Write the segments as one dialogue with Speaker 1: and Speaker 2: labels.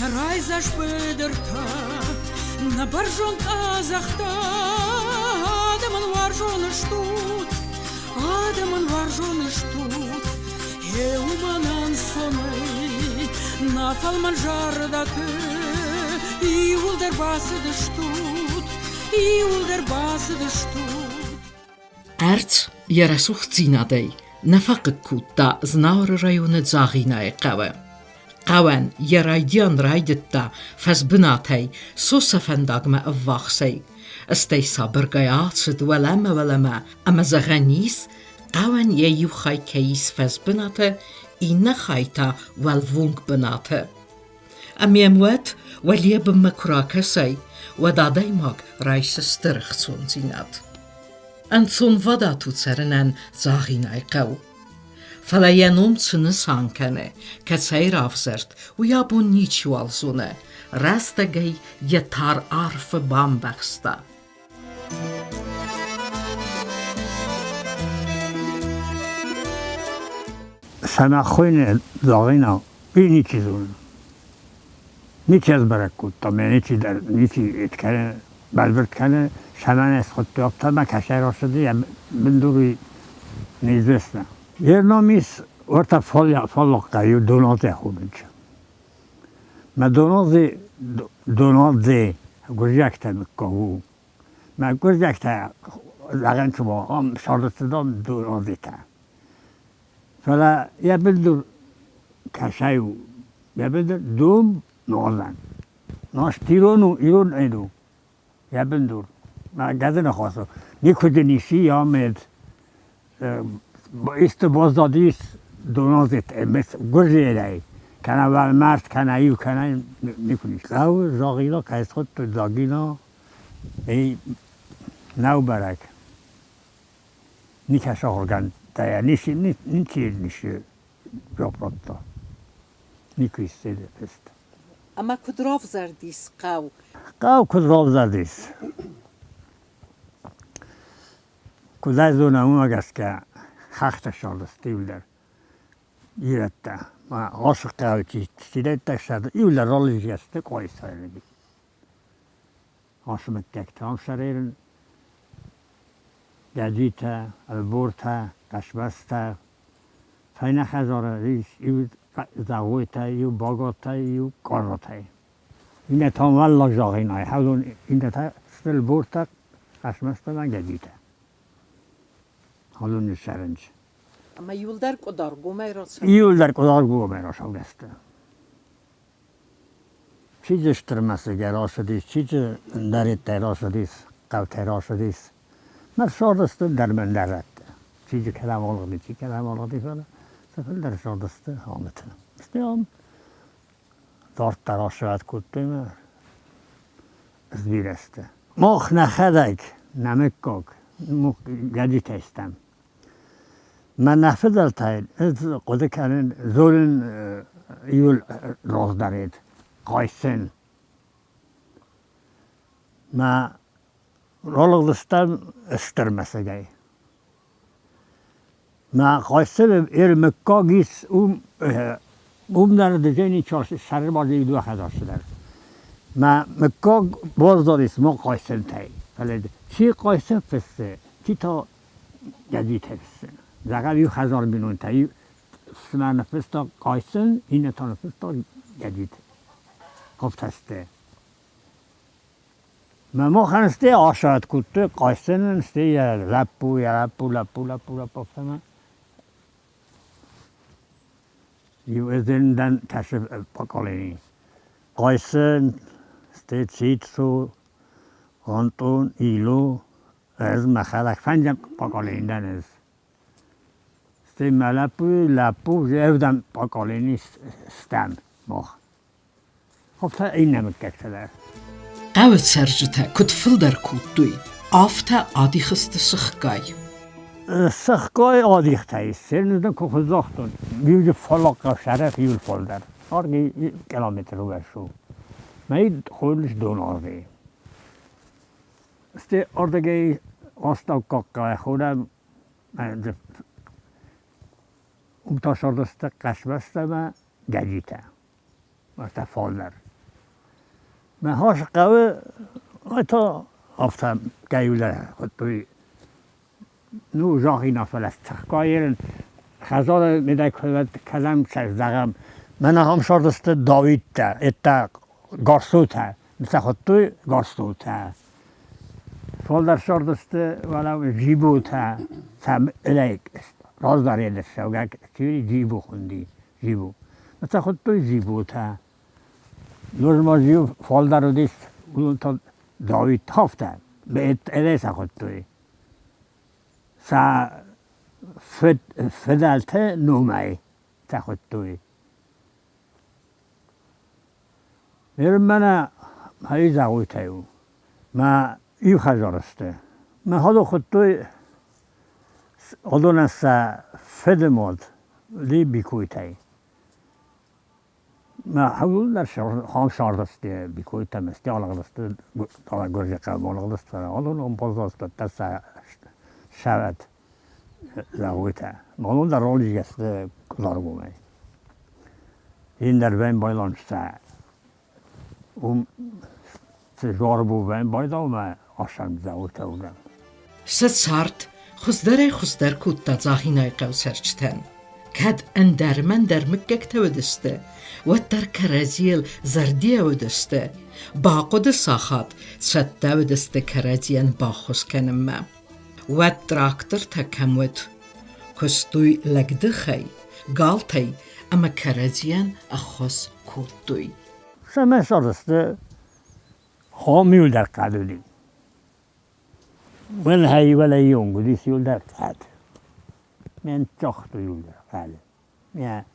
Speaker 1: Райзаш бедерта, на баржон азахта, Адаман варжон штут, Адаман варжон штут, Хъæумæн сонай, на фалман жардаты, Иулдер басыды штут, Иулдер басыды штут.
Speaker 2: Арц ярасухцинадей, нафаккутта знаур районы ДЗАГЬИНА қавы. Қаван ярайдиан райдетта фазбынатей сосафендагма аввахсей. Істей сабыргай ацыд валама, ама заганис қаван ею хай кейс фазбынаты, инна хайта валвунг бынаты. Амемвет валебым макуракасей, вададай маг райса стырхцун зинат. Анцун вада туцеренен ДЗАГＨINA қау. Фалаянум цыны санкане, кацайр авзерд, уябун ничуалзуне, растагай ятар арфы бамбахста.
Speaker 3: Санахойне ДЗАГＨINA ничизун. Ничез баракутта, ничи эткане, балберткане, шаман эсхотты оптама кашайрашыды, я бендури неизвестно. Ерномис орта фоллокка ю донозе худынча. Ма донозе гуржакта миккогу. Ма гуржакта лаганчумо ом шордыстыдом донозета. Фала я бендур кашаю, я бендур дум нозан. Наш тирону ирон эду. Я бендур. Ма газена хосо. Никудениши амед است بازدادیست دونازت مثل گرجیدای کنه ول مرد کنه ایو کنه میکنیش او زاغینا که از خود تو زاگینا ای نو برک نیکش آرگان تایا نیچی جاپراتا نیکویسته پست
Speaker 2: اما کدراف زردیس قاو
Speaker 3: کدراف زردیس کدای زونه اونگست که حق شالست ایولر ایرته ما عاشق قوی چیده شد ایولر رالی جسته قوی سایلی عاشق تکتام شریرن گجیته البورته کشبسته فین خزاره ریش ایو زغویته ایو باگاته ایو کاراته اینه تا والله جاغینای حالون اینه تا استل بورته کشبسته و گجیته حالون شرنج.
Speaker 2: اما یولدر کدارگو میراش.
Speaker 3: یولدر کدارگو میراش آگسته. چیزش ترمسه گراش دیس، چیز دری تراش دیس، قو تراش دیس. من شادست در من درد. چیزی کلام آلگی، چی کلام آلگی فعلا. سفل در شادست آمده. استیام دارت تراش شد کتیم. زبیرسته. مخ نخدک نمکک. گدی تستم. من نفذل تاید از قدر کردن زورن یول راز دارید قایسن ما رولق دستم استرمسگی ما قایسن مکا گیس در دجینی چارش سر بازی دو خدا شده ما مکا باز داریست ما قایسن تاید چی قایسن فسته چی تا گدی تفسته زغال یو خزار بینون تایی سنا نفستا قایسن اینه تا نفستا گدید گفت هسته ما خنسته آشاد کته قایسن نسته یا لپو فما یو ازن دن کشف پاکالینی قایسن سته چیتسو آنتون ایلو از مخلق فنجم پاکالین دن از سته لپو جودم پاکالینی ستم مخ خب تا این نمککته در
Speaker 2: قوت سرجته کتفل در کودوی آفته آدیخست سخگای
Speaker 3: سخگای آدیخته ایست سرنزدن که خزاختون بیوجه فلاق شرف یول فال در آرگی کیلومتر رو برشو ماید خودش دونازه سته آردگی آستا کاکای خودم تا شردسته قشبسته و گجیته وقتا فال در من هاش قوي تا افتم گیوله خود توی نو جاهی نفلست کایرن خزار میده کلم زغم من هم شاردست داوید تا اتا گارسو تا مثل خود توی گارسو تا فالدر شاردست ولی جیبو تا سم الیک راز داری دسته و چیوری جیبو خوندی جیبو مثل خود توی جیبو تا نورما جیو فالدر رو دیست اون تا داوید هفته به الیس خود توی سا فدالته نومای تا خود توی میرم من هایی زاوی تایو ما ایو خجارسته من هادو خود توی آدون سا فدمود لی بیکوی تای ما حول در خام شاردسته بیکوی تا مستی آلغدسته تا گرجه قبل آلغدسته آدون اون بازدسته تا شود زاوی تا مالون در رولی گسته کدار بومه این در بین بایلانسته اون سجار بو بین بایدا و ما آشان زاوی تا بودم
Speaker 2: سارت خزدر کود ДЗАГЬИНАй قوسرچتن کد اندرمن در مکک تودسته و در کرازیل زردیه ودسته باقود ساخات ست ودسته کرازیان باخوز کنم ما و تراکتر تکمود کستوی لگده خی گالتی اما کرازیان اخوز کودوی
Speaker 3: سمه شاردسته خامیول در قدودی من هایی ولی یونگو دیس یول در قد من چاختو یول در قد من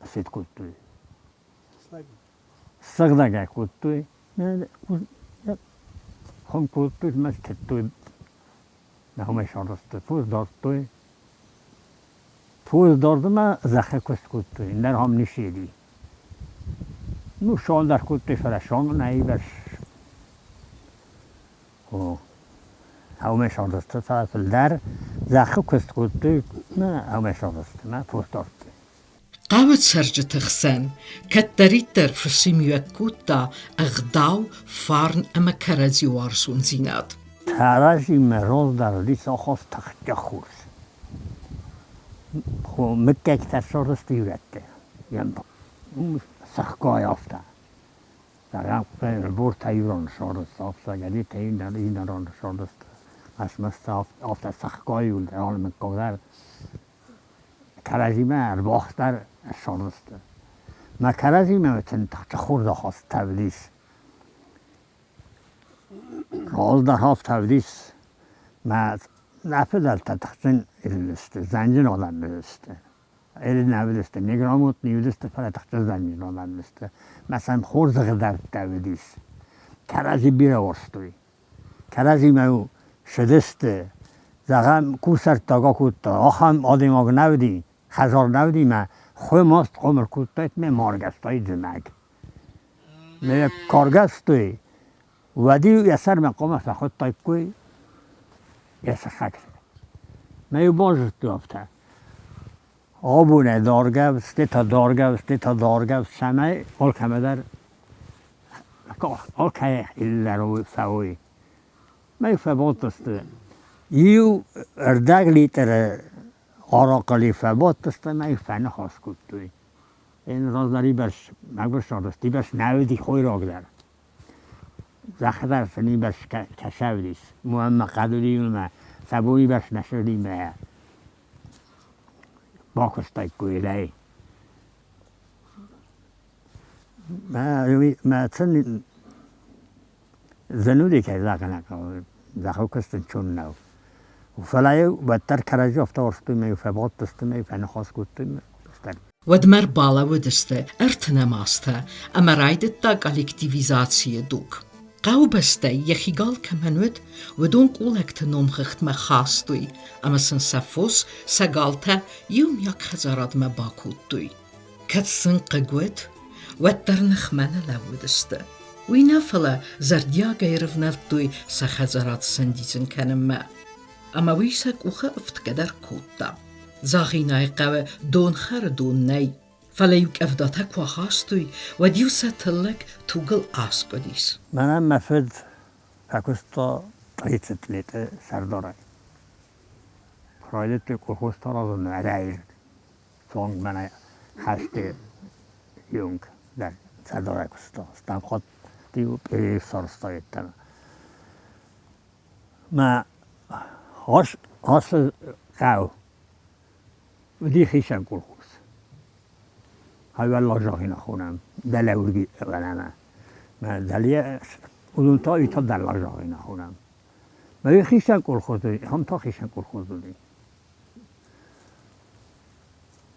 Speaker 3: سید کودوی سگدگه کودوی من خون کودوی من تتوی نه همه شاردسته پوز داردو من زخه کست کودوی در هم نشیدی نو شال در کودوی فرشان نهی برش هەومێ شاردەستە در زاخە کوست کودوی نه هەومێ شاردەستە نه پوز داردو
Speaker 2: قاوت سرجت خسن کت دارید در فسیمیوت کودتا اغداو فارن اما کرازی وارسون زیناد
Speaker 3: ترازی مروز در لیس آخواست تخجه خوز خو مکه اکتر شاردەسته یورده یم سخگاه آفته در بور تایوران شاردست آفته گلی این ران شاردست مست آفته سخگاه یول در حال مکه در کرازیمه ارباخت در شاردسته ما کرازیمه وچن تخت خورده خواست تبلیس راز در هاف تبلیس ما نفدل تخشن ایلسته زنجین آدم بلسته ایل نبلسته نگراموت نیولسته پر تخت زنجین آدم بلسته مثلا خورده در تبلیس کرازی بیره ورستوی کرازی ما شدسته زغم کوسر تاگا کودتا آخم آدم آگ نودی خزار نودی ما خوی ماست قمر کودتایت می مارگستای زمگ می کارگستوی ودی یسر می قمر فخود تایپ کوی یسر خکسه می بازست تو افته آبونه دارگوست تا دارگوست سمه آل کمه در آل که ایل روی فوی می فبات دسته یو اردگ لیتر آراقلی فبات دسته می فنه خواست کود توی این راز داری برش مگبر شاردستی برش نویدی خوی راگ در زخه در فنی برش کشودیس مهم قدولی ما سبوی برش نشدی ما باکستای کوی لی ما چند زنودی که زخه نکن زخه کستن چون نو و فلایو بدتر کرجی افته ورستوی می فبات دسته می فنه خواست کود توی بستر
Speaker 2: ودمر بالا ودسته ارتنماسته اما رایدت دا کالکتیویزاتsie دوک قاو بسته یخیگال کمنود ودون قولکت نومخت ما خاستوی اما سن سفوس سگالته یوم یک خزارات ما باکود توی کت سن قگوت ودر نخمنه لودسته وینا فلا زردیا گیرفنال توی سخزارات سندیزن کنم ما اما ویسک اوخه افت قدر کودتا ДЗАГьинай قوه دون خر دون نی فلیوک افداتک و خواستوی و دیوسا تلک توگل آسکودیس.
Speaker 3: منم مفد فکستا قیتت لیت سردارای. فرایدت کلخوستا را زن عدایر. سونگ من هشت یونگ در سردارای کستا. استم خود دیو پیری سرستایت تن. ما هاش قاو ودی خیشم کلخوس. هاي والله جاهنا خونم دلورگی ولنه. ما دلیه اون تا ایتا در لاجاهنا خونم. ما خیشم کلخوزی هم تا خیشم کلخوزی.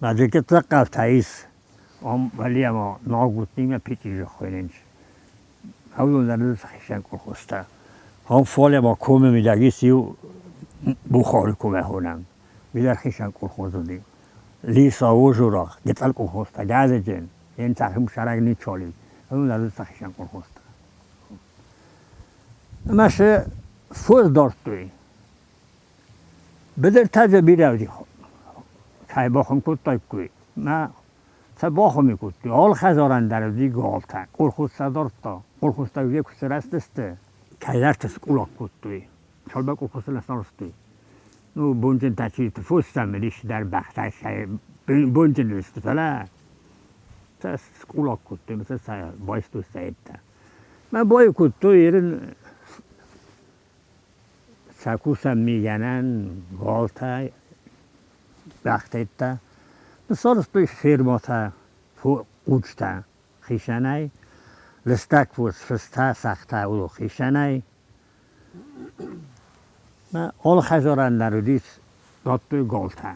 Speaker 3: ما دیگه تقف تایس هم ولی ما ناگوتنیم پیچیده خوینش. اون در روز خیشم کلخوسته. هم فال ما کوم میدگی سیو بخاری کومه خونم. بیدر خیشم کلخوزی. لیسا و جورا گتال کلخوسته گازجن. این تاخیم شرق نیچالی. اون در روز خیشم کلخوسته. ماشه فوز داشتی. بدر تازه بیرودی خود. که باخم کود تایکوی. ما سباخمی کودی. آل خزارن در روزی گالتا. کلخوسته داشتا. کلخوسته وی کسی رستسته. که درست کلاک کودی. چال با کلخوسته نستارستی. نو بونجن تاچی تفوستم میلیش در بختش بونجن رسته فلا. تا کلاک کودی مثل بایستو سایده. من بای کودی ایرن سکوسم میگنن والتا بختیتا. نسارستوی فیرماتا اوچتا خیشنای لستک فوز فستا سختا او خیشنای. ما آل خزارن در دیس دادتوی گالتا.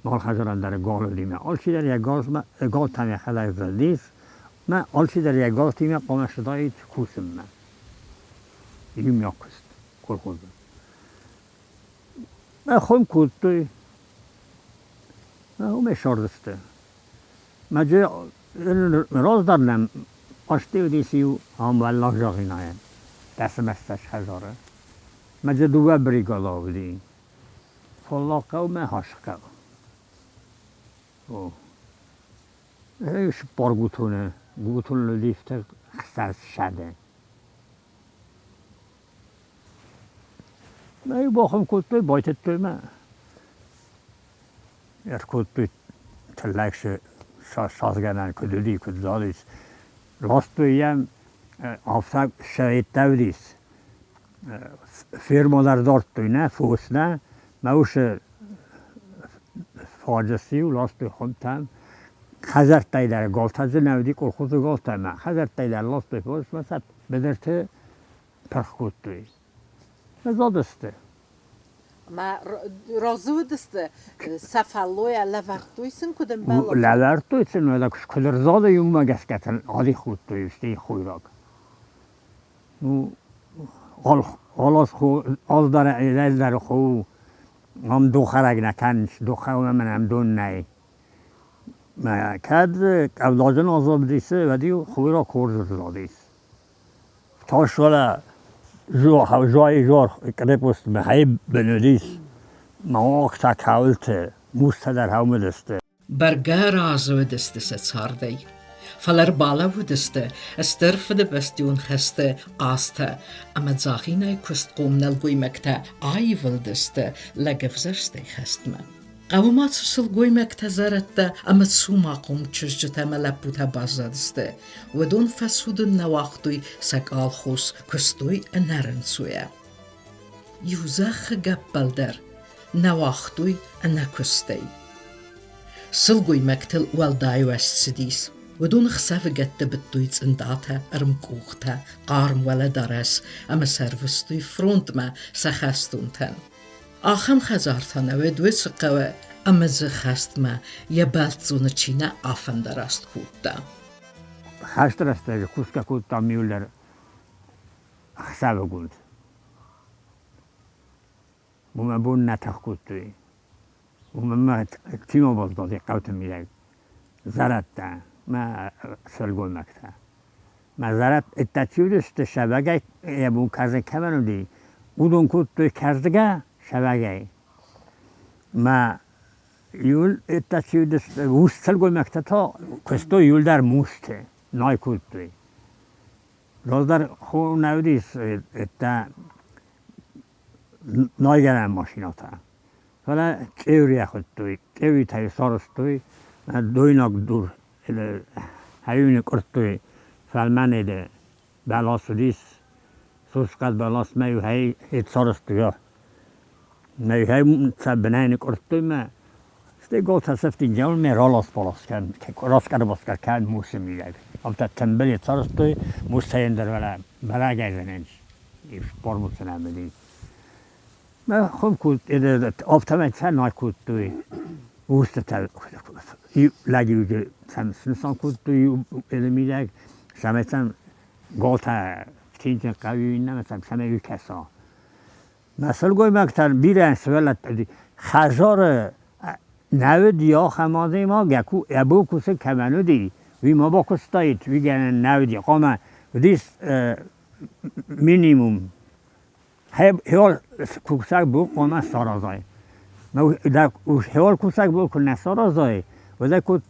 Speaker 3: آل خزارن در گال دیمه. آل چی در یک گالتا میخلای زدیس. ما آل چی در یک گالتا میخلای قامش دایید کوسم من. یکیم یاکست. کلخوزه. من خون کودتوی. من هم اشاردسته. من جای راز دارم. آشتی و دیسیو هم والله جاغینایه. دست مستش خزاره. من جای دوه بریگادا بودی. فلاقه و من هاشقه. ایش بار گوتونه. گوتون لیفته خسرس شده. من باخم کودتوی بایتت توی من. کودتوی تلکش سازگردن کدودی کدودادیست. راستوی هم آفتاب شاید دودیست. فیرما در دارت توی نه فوس نه. موش فاجسی و راستوی خونتم. خزر تای در گالتاز نودی کلخوز گالتا من. خزر تای در راستوی فوس مثلا بدرته پرخ کودتوی. زادسته.
Speaker 4: ما رازو دسته سفالوی alăvărd تویسن کدوم بالا.
Speaker 3: alăvărd تویسن ولی کش کدر زاده یوم مگس کتن عادی خود تویستی خویراک. نو آلاس خو آل داره ایل داره خو هم دو خرگ نکنش دو خواه من هم دون نی. ما کد اولادن آزاد دیسه و دیو خویراک خورد زادیست. تاش ولی جای جار کرپوست مهی بندیس ماک تا کالته موست در هم دسته.
Speaker 2: برگر آزو دسته سرده. فلر بالا و دسته استرف ده بستیون خسته آسته اما ДЗАГЬИنай کست قوم نلگوی مکته آیول دسته لگفزشته خستمه. قومات سلگوی مکته زرده اما سوما قوم چشجته ملبوته بازدسته و دون فسود نواختوی سگال خوص کستوی نرنسویه. یوزخ گبل در نواختوی نکسته. سلگوی مکتل والدایو است سدیس و دون خسافه گته بدویت انداته ارمکوخته قارم ولا درس اما سروستوی فرونت ما سخستون تن. آخم خزارتانه و دوی سقوه اما زخست ما یه بلت زونه چینه آفنده راست کود
Speaker 3: خشت رسته کوسکا کود تا میولر خسافه گود. بوم بون نتخ کود توی. بوم تیمو باز دادی قوت میده. زرد تا ما سلگوی مکته. ما زرد اتچیودست شبگه یه بون کازه کمانو دی. اودون کود توی کازدگه شبگه. ما Jul etta ciudes ustel goimakta ta questo jul dar muste noi kultui. Rozdar khu navdis etta noi garan mashinata. Hala teoria khutui, teoria tai sorostui, doinak dur ele hayuni kortui falmane de balasudis susqad balas mai hay et sorostui. Mai hay sabnane kortui ma det går til 17 år med rollaspolaskan, roskarboskarkan musimiler. Av det tembeliet så stod musender vara baragajenen i spormusna med det. Men kom kult det avtamet sen har kult du ustet i lägger sen som kult du eller middag sameten går till tinten kavina med samma ukassa. Men så går man till bilen så väl att خزار نود یا خمازه ما گکو ابو کوسه کمانو دی وی ما با کوستایت وی گن نود یا قام دیس مینیمم هول کوسه بو قام سارازای ما دا هول کوسه بو کن سارازای و دا کوت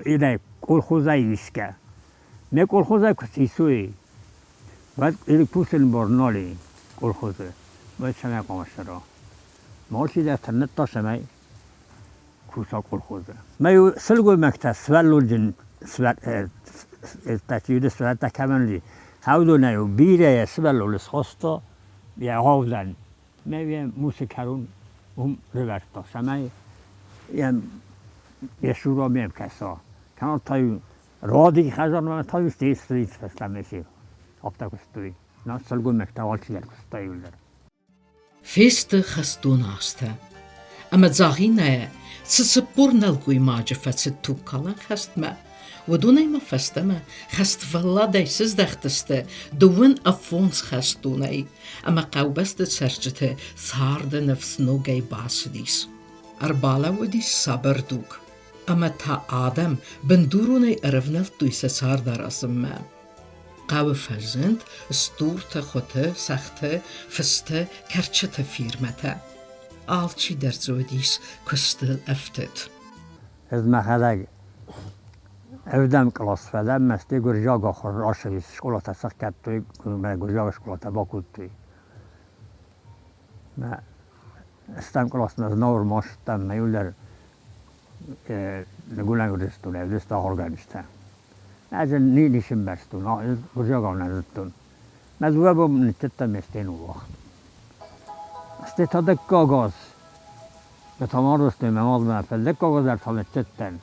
Speaker 3: ایده کل خوزای ویسکه نه کل خوزای کسیسوی و ایده کوسن برنالی کل خوزه و چنه قامشرا ما چی در تنت تاشمی کوسا کلخوزه. ما سلگوی مکتا سوالو جن تاچیود سوال تا کمانی. هاودو نیو بیره سوالو لسخستا یا هاودن. ما موسیقارون روبرتا. شمای یه شورا میم کسا. کنار تایو رادی خزان و تایو استریت فستم میشه. آبتا کستوی. نه سلگوی مکتا والچی در کستایی در.
Speaker 2: Feste خستوناسته. اما ДЗАГЬИНА ццепурналгуй маджа фацеттуккалан хастма. ودونيما فستما خست فلادي سزدختسته دوين افونس خستوني اما قوبست تسرجته ثارد نفس نوغي باسديس اربالا ودي صبر دوك اما تا آدم بندوروني ارفنل دويسه ساردار اسما قو فزند ستورت خوته سخته فسته کرچته فیرمته آلچی در زودیس کستل افتد
Speaker 3: از محلق evdem klassfedem, mert igor zsaga rasai skolata szakkettői, meg zsaga skolata bakultői. Mert eztem klasszna az normas, temme juller gulengurisztun, ezt a horganisten. Ezen nincs emberstun, az zsaga nezettun. Mert webom nitettem ezt én uvacht. Ezt itt a dekkagaz, mert ha maroztőm, mert adnál fel, dekkagazert, ha nitettem.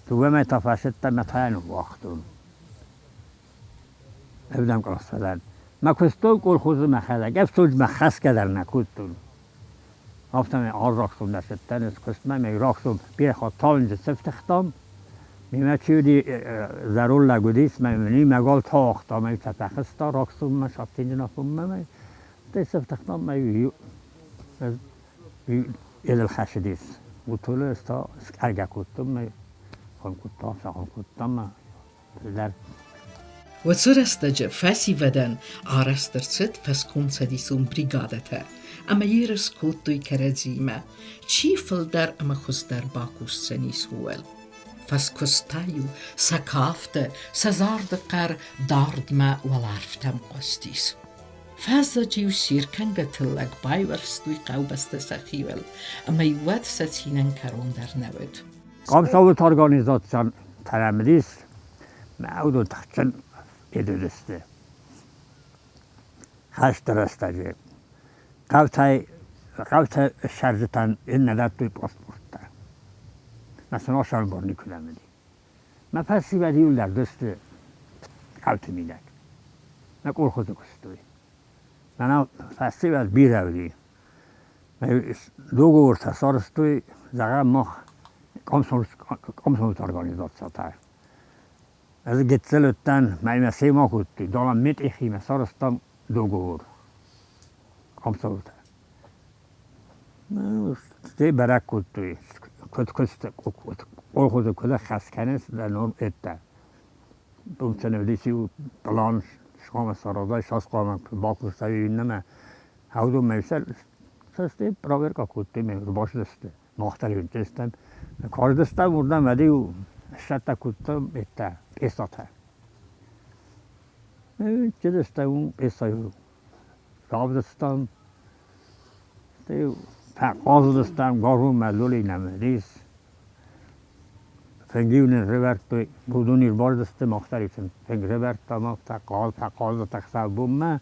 Speaker 3: تو ما تفاشت متهان وقتون ابدم کلاس فلان ما کستول کل خوز مخدا گفت سوج مخص کدر نکوتون افتم آرراکسوم دستن از کست من میراکسوم بیر خود تالنج سفتختم میمه چیودی ضرور لگودیس میمونی مگال تا اختا می تتخستا راکسوم من شابتین جنافم من تی سفتختم میو ایل الخشدیس و طول استا ارگا کتم می
Speaker 2: وترستج فاسي ودن آرسترست فسكون سديسون بريغادته اما يرس كوتوي كرزيمه چيفل در اما خزدر باكوس سنيس هول فسكستايو سكافته سزارد قر داردما والارفتم قستيس فازا جيو سيركن قتلق بايورستوي قوبست سخيول اما يوات ستينن كرون در نود
Speaker 3: Kamsavut organizasyon tarafımız, mevcut takçın edildi. Haştırastacı. Kavtay şarjıtan innedatlı pasportta. Mesela o şan borni kullanmadı. Ma festival yıllar dostı kavtı millet. Ma korkudu kustuy. Bana festival bir evli. Logo orta sarıstuy, zaga mah. Komszomot organizációtár. Ez getzelőtten, mely széma kutti, dalam mit éhíme szaroztam dogór. Komszomot. Téberek kutti, olhozok hozzá hászkenes, de norm ette. Dumcsenődészi talán skama szarozai, saszkalmak bakusztai ünneme. Haudom melyiszer, سسته پراورکا کوتی می باش دسته مختلف دستن کار دسته بردم ولی او شتا کوتا بیتا پیساته چه دسته اون پیسایو راب دستم تیو پاقاز دستم گارو ملولی نمیدیس فنگیون رورتوی بودونی بار دسته مختلفن فنگ رورتا ما پاقاز تخصاب بوم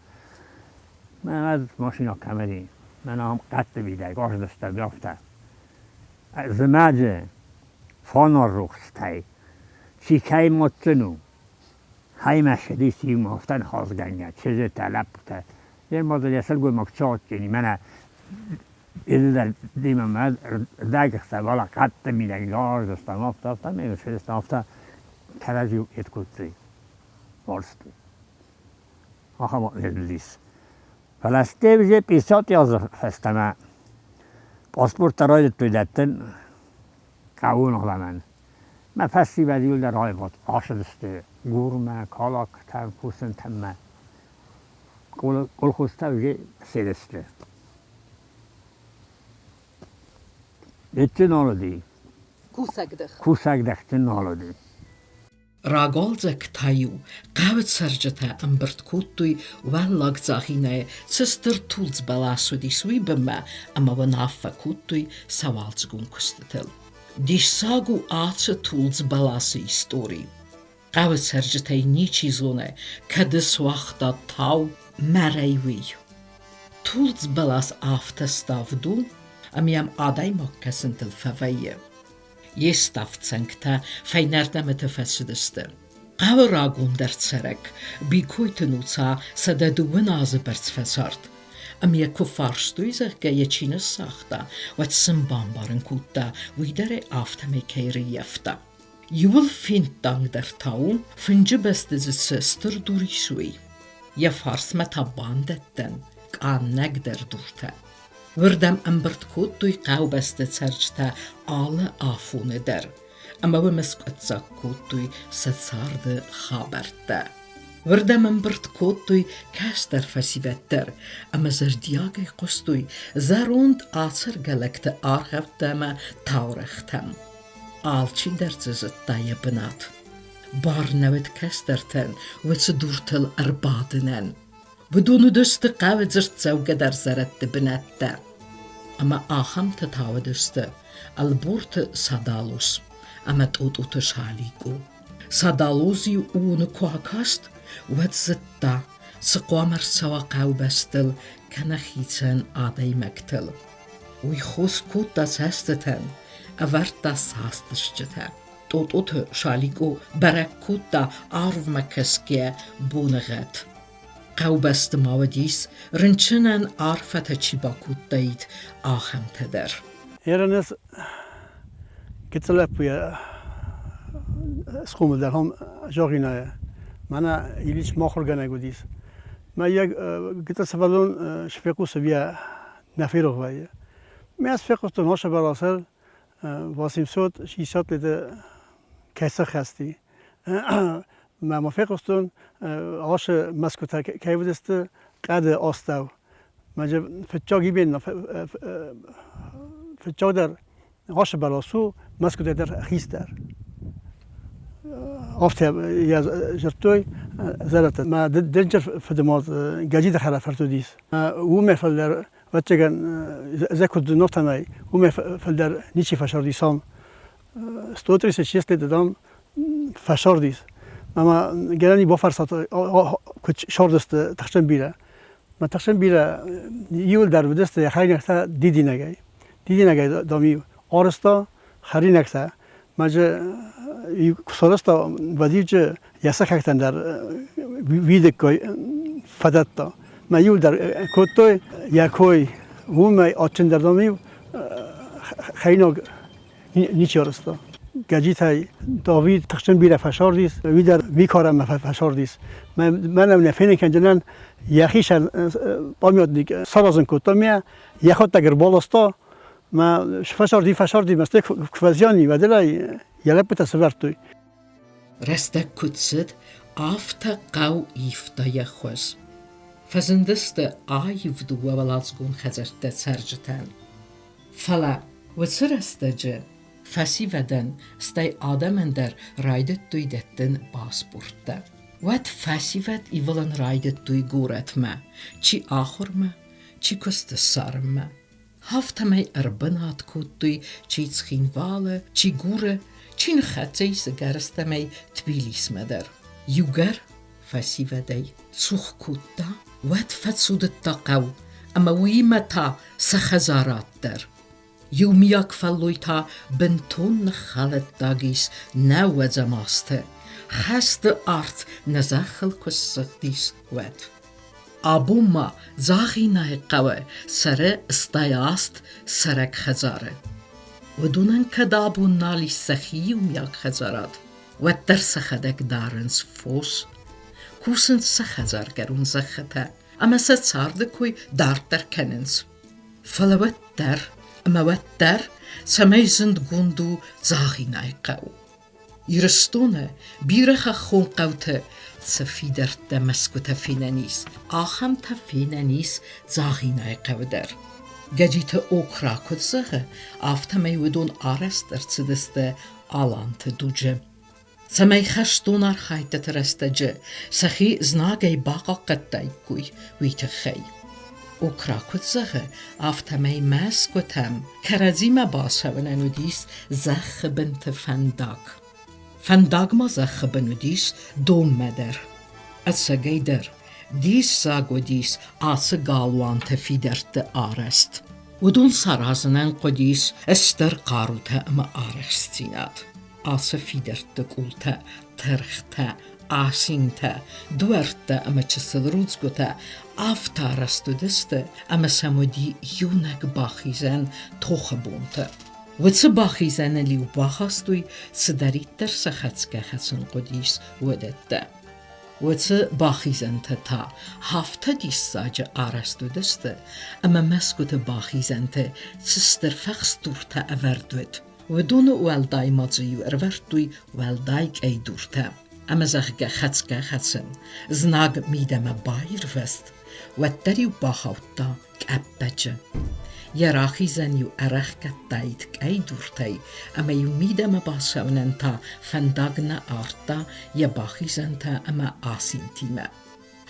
Speaker 3: من از ماشینا کمری من هم قط بیده گاش دسته بیافته زماجه فانا روخسته چیکای مطنو های مشهدی سی مفتن خازگنگه چیزی طلب بوده یه مادر یسل گوی مکچات کنی من ایده در دیمه من دگخته والا قط میده گاش دسته مفته میگه چه دسته مفته کرجی ایت کتی ورستی آخه ما ندلیس فلسته بجه پیسات یازه فستمه پاسپورت رای توی دتن قوون آدمن من پسی بدیول در های بود آش دسته گورمه کالاک تم کوسن تمه گل خوسته بجه سی دسته ایچه نالو دی کوسک دخت نالو دی
Speaker 2: راگالزك تايو قاوت سرجتا امبرت كوتوي واللاغ ДЗАГЬИНАе цестер тулц баласу дисуи бема ама ванаффа куттуй савалцгун кустетел. Диш сагу аца тулц баласы истории. قاوت سرجتا ничи зоне кадыс вахта тау марайви. Тулц балас афта ставду амиам адай моккасентел фавайе. Եստավցանքთა ֆայնարդամը ֆասուդստը Qavragun dertserek bikoytnuca sadadun azbertsfasart amia kufarstuizer gayachina sachta watsam bambaren kutta vidare aftamekeriefta Jul fintang der taun finge bestes sister durisui ja fars metabandetten kanneg der durte Върдам амбърткот той каубесте църчта ала афуне дер. Ама вымескотца кот той сацарде хаберте. Върдам амбърткот той кастер фасиветтер. Ама зардиаге костой заронд ацер галекте архевтема таурехтем. Алчи дерцезетта ябнат. Барнавет кастертен вetse дуртел арбадenen. بدون دست قاعد زرت زوجة در زرت بنته اما آخم تتاو دست البورت صدالوس اما توت شاليكو صدالوزي اون كواكاست واتزتا سقوامر سوا قاو بستل كنخيتن آداي مكتل ويخوز كوتا ساستتن أورتا ساستشجتا توت شاليكو برك كوتا عرف مكسكي بونغت قوبست ماودیس رنچنن عرفت چی با کودید آخم تدر.
Speaker 5: ایرانس کتله پویا سخوم در هم ДЗАГьинаe. من ایلیش ماخر گنه گودیس. من یک کتله سوالون شفقوس بیا نفیرو وایه. من از فقوستون هاش براسر واسیم سود شیشات لیده کیسه خستی. ما فقوستون آش مسکوت که بودست قد آستو ماجه فتچاگی بین فتچاگ در آش براسو مسکوت در خیستر آفته یا جرتوی زرت ما دنجر فدمات جدید خراب فرتو دیس و مفعل در وچگن زکود نفتنای و مفعل در نیچی فشار دیسام استوتریس چیست دادم فشار دیس اما گرانی با فرصت کچ شاردست تخشن بیره من تخشن بیره یول در بدست خیلی نکته دیدی نگای دامی آرستا خری نکته مجه کسالستا ودیج یاسه کهتن در ویدک کوی فدت تا من یول در کوتوی یکوی ومی آتشن در دامی خیلی نیچی آرستا گجیتای داوید تخشن بیره فشار دیس وی در وی کارم فشار دیس منم نفینه کنجنن یخیش بامیاد دیگه سرازن کوتا میه یخوت تگر بالاستا ما فشار دی مسته کوزیانی و دلای یلپ تصورتوی
Speaker 2: رسته کتسد آفتا قاو ایفتا یخوز Fazındeste ayıvdu vavalazgun xəzərtdə sərcitən. Fala, vıtsırastacı, fəsivədən stay adamender raydet duydettin pasportta. Vat fəsivət ivalan raydet duygur etmə, çi axırmə, çi küstü sarmə. Haftamay erbınat kutduy, çi çxinvalı, çi gure, çin xətsəysə gəristəməy tbilismədər. Yugar fəsivədəy, çux kutda, vat fətsudutta qav, ama ويمتا سخزارات در. يومياك فلويتا بنتون خالت داغيس ناو زماسته. خست ارت نزاخل كسقديس وات. ابوما زاغيناي قوة سر استياست سرك خزاره. ودونن كدابون نالي سخي يومياك خزارات. واتر سخدك دارنس فوس. كوسن سخزار گرون زخته. اما سارdıkoy dartar kenins. Falavattar, ama vattar, sameyzend gundu zaghinay qaw. Irstone biracha khon qawte safidert maskuta finanis. Axam ta finanis zaghinay qawder. Gajita okra kutsaghe aftamay wedon arester tsideste alante duje. Samay khashtonar khaytat rastacı, sahi znagay baqa qattaykuy witakhay. Okrakut zaghe aftamay maskutam karazima bashavananudis zakh bint fandag. Fandagma zakh benudis dom meder. Atsagayder dis sagodis asa galwante fiderte arest. Udun saraznan qodis ester qaruta ama arestinat. Asa fiderte kulta, terhta, asinta, duerta ama çısılruzguta, aftarastudiste ama samodi yunak bahizen toxabunta. Vıtsı bahizen liu bahastuy sıdaritter sahatska hatsun qodis vedette. Vıtsı bahizen ta hafta dissaca arastudiste ama meskuta bahizen te sısterfaxsturta averdvet. ودون والدای مازیو اروردوی والدای کی دورته. اما زخگه خطسن زناگ میدم بایر وست و دریو باخوتا کبچه. یراخی زنیو ارخ کتایت کی دورته. اما یو میدم باشونن تا فنداغنا آرتا یا باخی زنتا اما آسینتیمه.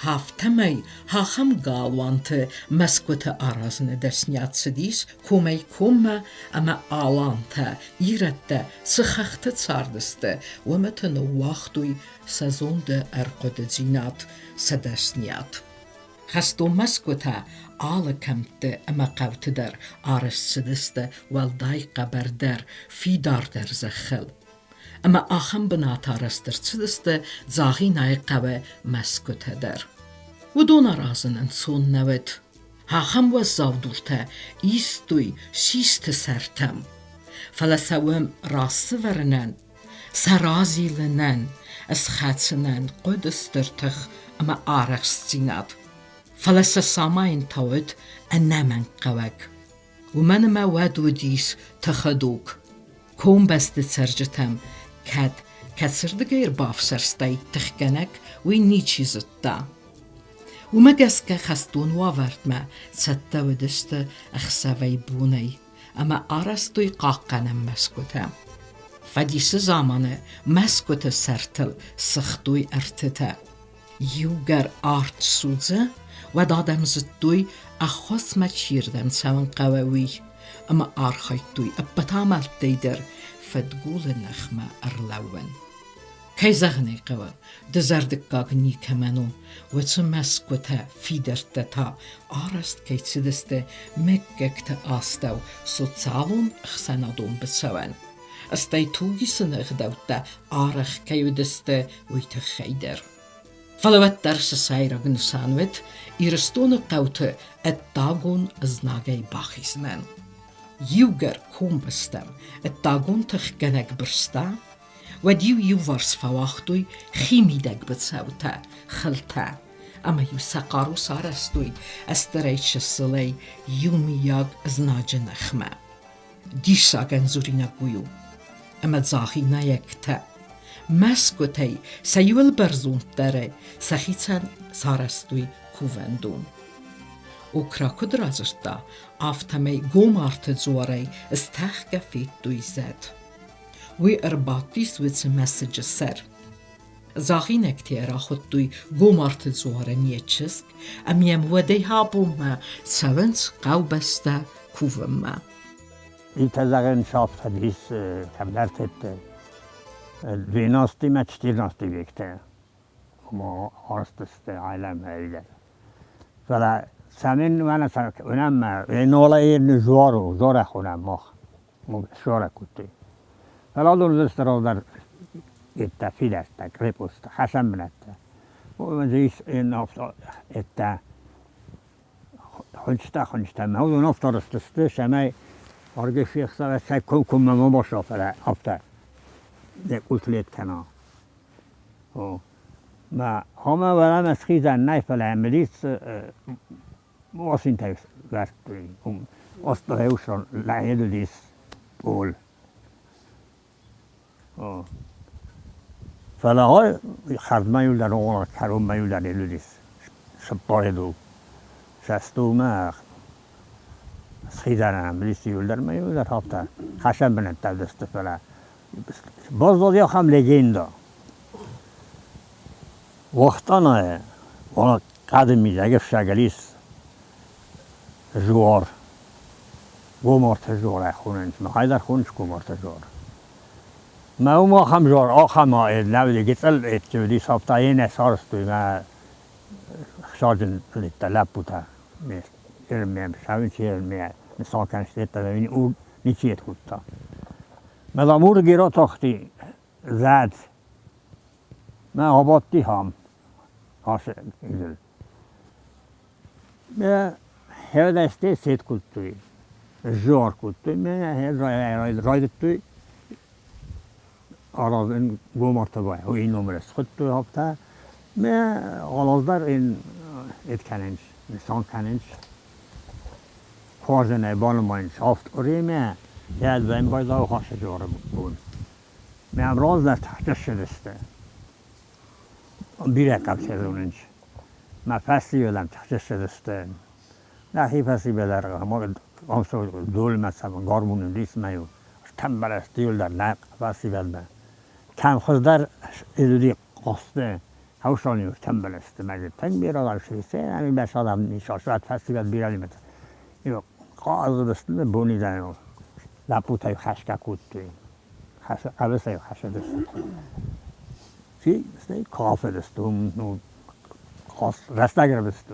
Speaker 2: Haftamay hacham galwante meskuta arazne desnyatsidis kumay kuma ama alante irette sıxaxtı tsardiste ومتنو وقتوی sezonde erqodzinat sedesnyat. Xasto meskuta alakemte ama qavtider arassidiste walday qaberder fidarder zakhel. Ama axam binatarastırçıdıstı zaghinay qawe meskut heder. Udon arazının son nevet. Axam ve zavdurte istuy şiste sertem. Falasavım rası verinen, sarazilinen, esxatsinen qodistırtıq ama araqstinat. Falasasamayın tavet ennemen qawek. Umenime wedudis tıxaduk. Kom beste sercetem. Kad kasırdıgayr bafsarstay tıxganak ve niçizutta. Umagaska xastun wavartma satta vediste axsavay bunay ama arastoy qaqqanem meskutam. Fadisi zamanı meskuta sertil sıxtoy ertite. Yugar art sudze ve dadam zittoy axosma çirdem savan qawawi ama arxaytoy abbatamal deyder فتقول النخمة أرلوان كي زغني قوى دزردك قاقني كمانو وتمسكوتا فيدرتتا أرست كي تسدست مككت آستو سوتسالون اخسانادون بسوان استي توغي سنغدوتا آرخ كي ودست ويتخيدر فلوات درس سايرا نسانوت إرستون قوت التاغون ازناغي باخيزنان Югар компостам, ettagон тăхгăнăк бырста, вадиу ю варсфавахтуй химидăк бăцăута, хăлта, ама ю сақару сарастуй, астărăйчăсылăй юмияг знаджăнăхмă. Дишаган зуринăкую, ама зағинăйăкта, мәскөтăй сăйуэл бărзунттăры, сахицан сарастуй կուվենդուն։ Ուկրակու դրազշտա ավտամեյ գոմարթը ձորեյ ստեղ կեֆիտ դույզետ։ Ուի ըրբատիս վիցը մեսեջը սեր։ Զաղին եք թե երախոտույ գոմարթը ձորեն եչիսկ, ամիեմ վդեյ հապումը սավենց կավբեստը կուվմը։
Speaker 3: İltezagın şaftadis kablartette. 12 ve 14 vekte. Ama arastıste ailem öyle. Sonra senin bana önemli. Nola yerini zora önemli. Zora kutu. Sonra onu zıstırırlar. Ette fileste, kreposta, hasen binette. Bu meclis ette. Hunçta. Mevzu noftarıstıste semey. Arge fiexsa ve sen kumma mubasha fala after. Det قلت لك كنا. ما هم ولا مسخيزا نايف العمليس واسين تايس وارتري. أصله يوشون لا يدليس بول. فلا هاي خرد ما يولد رونا كروم ما يولد يدليس. شبايدو. شستو ما خیزان عملیسی یولدر ما یولدر هفته خشم بنت دست فلا باز دادیا خم لگندا وقتانه وانا قدمی اگه شگلیس جوار گمارت جوار خوننش ما هایدر خونش گمارت جوار ما او ما خم جوار آخم ها نویدی گتل اتجودی هفته این احسارستوی ما شارجن لیتا لب بوده میست ارمیم شاوین چی ارمیم مثال کنش دیتا ببینی او نیچیت کودتا مدامور گیرا تاختی زد من آبادی هم هاشه ایدل من هر دسته سید کودتوی جوار کودتوی من هر رایدت توی آراز این گومارتا و این نمرس خودتوی هفته من آلازدار این ات کننش نسان کننش خوازنه بالماینش هفت اریمه یاد بهم باید او خاصه جوره بود من امروز در تحت شدسته بیره کب سیدوننش من فصلی بدم تحت شدسته نخی فصلی بدر ما امسو دول مثلا گارمون لیس میو تنبل است دیول در نق فصلی بدم کم خود در ایدودی قصده هوشانی تنبل است مجد تنگ بیرا در شیسته همین بش آدم نیشاشوت فصلی بد بیرا لیمت ایو قاضر دسته بونی دنو لپوتای خشکه کود توی قبسای خشکه دسته چی؟ مثل کافه دسته نو رستگر دسته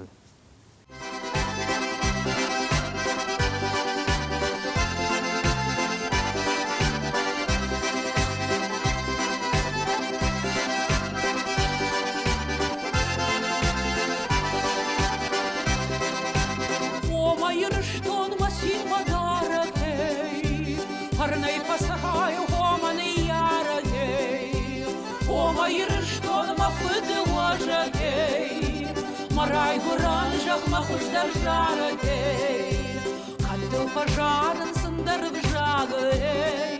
Speaker 1: Марай гуранжах махуш дар жарагей Кадду фажанын сындар вжагей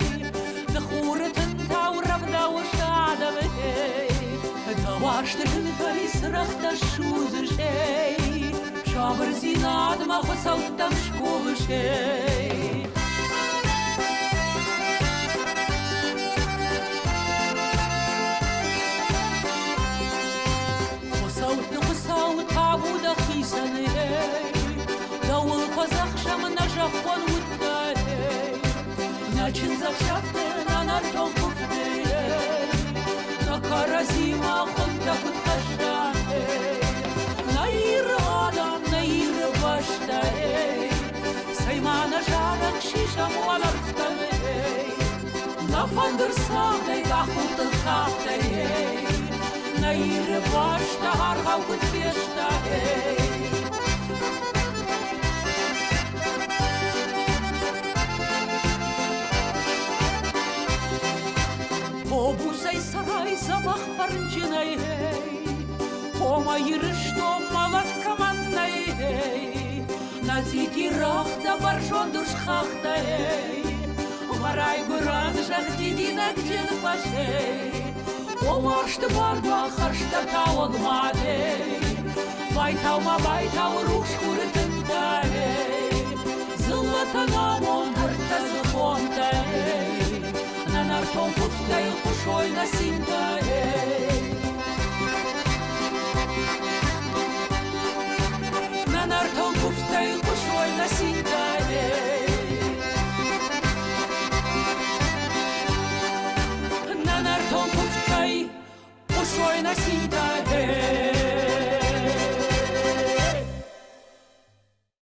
Speaker 1: Дхурытын таурав даушадавей Даваштырын кайсырахта шузышей Шабыр зинад махусауттам шкувышей Табуда хисаней, дауыл казахшам нажахон уттарей, начин захшафтен анартон куфтей, накаразима хонта кутхашаней, наир адам наир баштарей, саймана жарак шишам уаларфтарей, нафандырсамей ахултын хахтарей. Наир башта аргау кутфешта эй Обусай сарай забах парнчинай эй Хъæуæй малат каманнай эй Надзики рахта баржон дуршхахта эй Марай гуран жахдидинак джин пашей Олашты барда харшта тауагмадей Байтал рух шкурытындай, зылатана мон артазы фондай, нанартон пуфтай кушой насиндай. Нанартон пуфтай кушой насиндай. Нанартон пуфтай кушой насиндай.